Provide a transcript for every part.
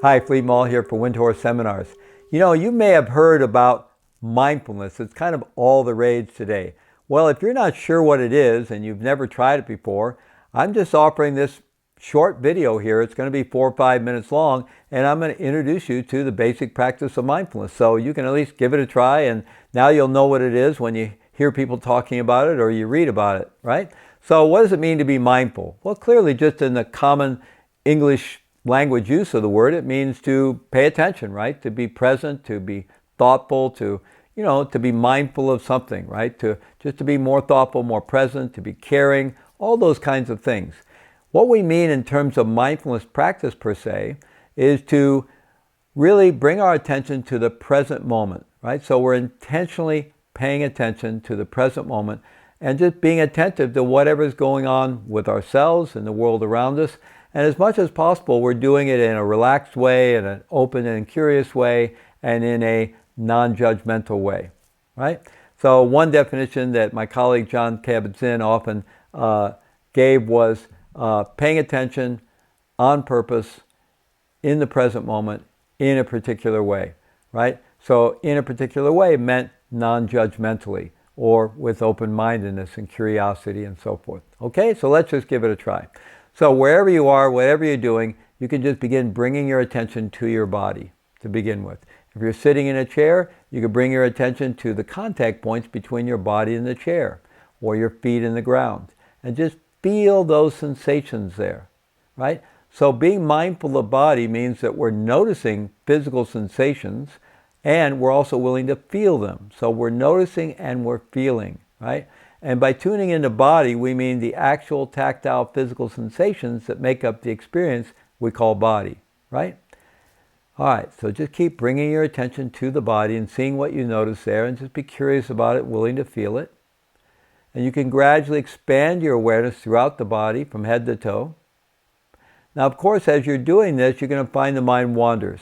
Hi, Maull here for Windhorse Seminars. You may have heard about mindfulness. It's kind of all the rage today. Well, if you're not sure what it is and you've never tried it before, I'm just offering this short video here. It's going to be 4 or 5 minutes long, and I'm going to introduce you to the basic practice of mindfulness. So you can at least give it a try, and now you'll know what it is when you hear people talking about it or you read about it, right? So what does it mean to be mindful? Well, clearly just in the common English language use of the word, it means to pay attention, right? To be present, to be thoughtful, to be mindful of something, right? To be more thoughtful, more present, to be caring, all those kinds of things. What we mean in terms of mindfulness practice per se is to really bring our attention to the present moment, right? So we're intentionally paying attention to the present moment and just being attentive to whatever's going on with ourselves and the world around us. And as much as possible, we're doing it in a relaxed way, in an open and curious way, and in a non-judgmental way, right? So one definition that my colleague John Kabat-Zinn often gave was paying attention on purpose in the present moment in a particular way, right? So in a particular way meant non-judgmentally or with open-mindedness and curiosity and so forth. Okay, so let's just give it a try. So wherever you are, whatever you're doing, you can just begin bringing your attention to your body to begin with. If you're sitting in a chair, you can bring your attention to the contact points between your body and the chair or your feet in the ground and just feel those sensations there, right? So being mindful of body means that we're noticing physical sensations and we're also willing to feel them. So we're noticing and we're feeling, right? And by tuning into body, we mean the actual tactile physical sensations that make up the experience we call body, right? All right, so just keep bringing your attention to the body and seeing what you notice there and just be curious about it, willing to feel it. And you can gradually expand your awareness throughout the body from head to toe. Now, of course, as you're doing this, you're going to find the mind wanders.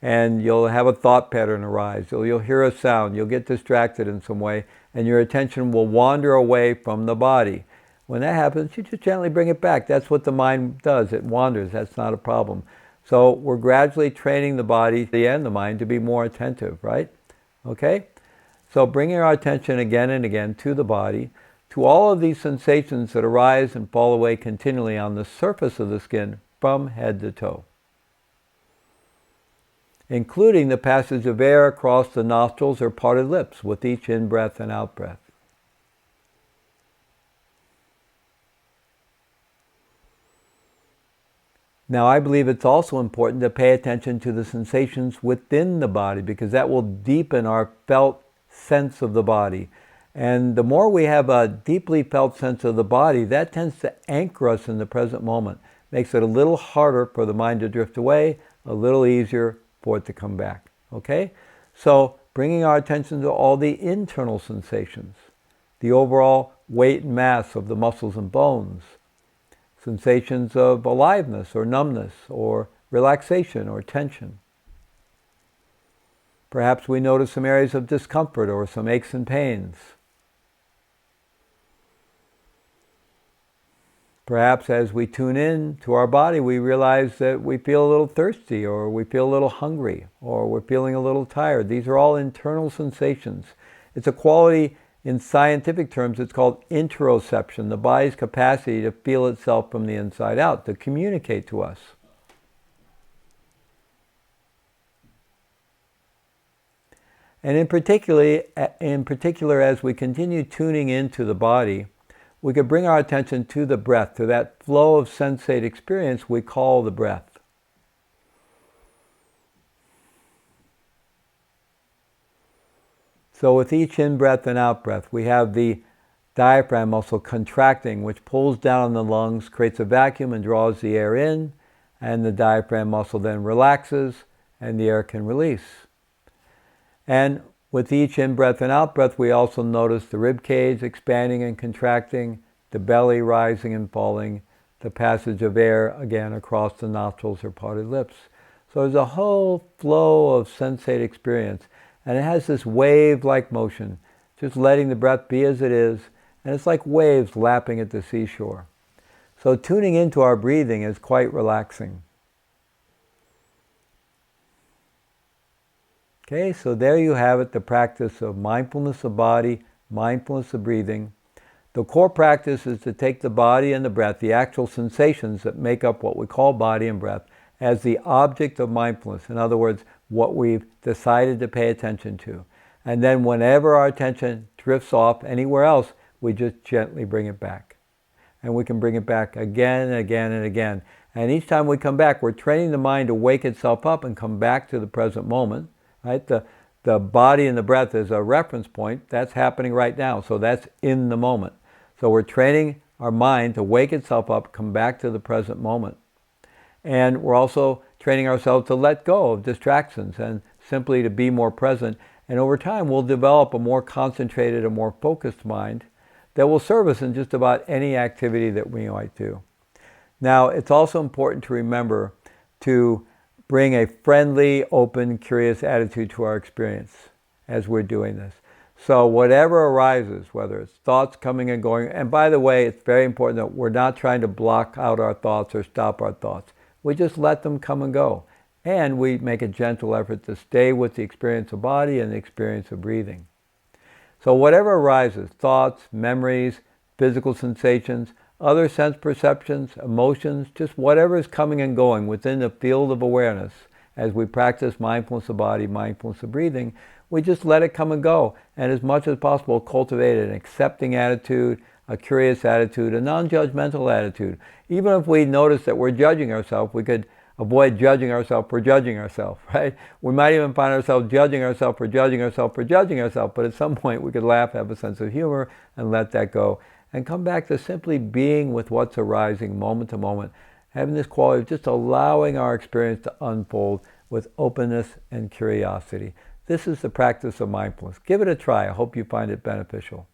And you'll have a thought pattern arise. You'll hear a sound. You'll get distracted in some way. And your attention will wander away from the body. When that happens, you just gently bring it back. That's what the mind does. It wanders. That's not a problem. So we're gradually training the body and the mind to be more attentive, right? Okay? So bringing our attention again and again to the body, to all of these sensations that arise and fall away continually on the surface of the skin from head to toe, including the passage of air across the nostrils or parted lips with each in-breath and out-breath. Now, I believe it's also important to pay attention to the sensations within the body because that will deepen our felt sense of the body. And the more we have a deeply felt sense of the body, that tends to anchor us in the present moment. Makes it a little harder for the mind to drift away, a little easier for it to come back. Okay? So bringing our attention to all the internal sensations, the overall weight and mass of the muscles and bones, sensations of aliveness or numbness or relaxation or tension. Perhaps we notice some areas of discomfort or some aches and pains. Perhaps as we tune in to our body, we realize that we feel a little thirsty or we feel a little hungry or we're feeling a little tired. These are all internal sensations. It's a quality, in scientific terms, it's called interoception, the body's capacity to feel itself from the inside out, to communicate to us. And in particular, as we continue tuning into the body, we could bring our attention to the breath, to that flow of sensate experience we call the breath. So with each in-breath and out-breath, we have the diaphragm muscle contracting, which pulls down on the lungs, creates a vacuum and draws the air in, and the diaphragm muscle then relaxes and the air can release. And with each in-breath and out-breath, we also notice the rib cage expanding and contracting, the belly rising and falling, the passage of air again across the nostrils or parted lips. So there's a whole flow of sensate experience, and it has this wave-like motion, just letting the breath be as it is, and it's like waves lapping at the seashore. So tuning into our breathing is quite relaxing. Okay, so there you have it, the practice of mindfulness of body, mindfulness of breathing. The core practice is to take the body and the breath, the actual sensations that make up what we call body and breath, as the object of mindfulness. In other words, what we've decided to pay attention to. And then whenever our attention drifts off anywhere else, we just gently bring it back. And we can bring it back again and again and again. And each time we come back, we're training the mind to wake itself up and come back to the present moment. Right? The body and the breath is a reference point. That's happening right now. So that's in the moment. So we're training our mind to wake itself up, come back to the present moment. And we're also training ourselves to let go of distractions and simply to be more present. And over time, we'll develop a more concentrated, a more focused mind that will serve us in just about any activity that we might do. Now, it's also important to remember to bring a friendly, open, curious attitude to our experience as we're doing this. So whatever arises, whether it's thoughts coming and going, and by the way, it's very important that we're not trying to block out our thoughts or stop our thoughts. We just let them come and go. And we make a gentle effort to stay with the experience of body and the experience of breathing. So whatever arises, thoughts, memories, physical sensations, other sense perceptions, emotions, just whatever is coming and going within the field of awareness as we practice mindfulness of body, mindfulness of breathing, we just let it come and go. And as much as possible, cultivate an accepting attitude, a curious attitude, a non-judgmental attitude. Even if we notice that we're judging ourselves, we could avoid judging ourselves for judging ourselves, right? We might even find ourselves judging ourselves for judging ourselves for judging ourselves, but at some point we could laugh, have a sense of humor, and let that go. And come back to simply being with what's arising moment to moment, having this quality of just allowing our experience to unfold with openness and curiosity. This is the practice of mindfulness. Give it a try. I hope you find it beneficial.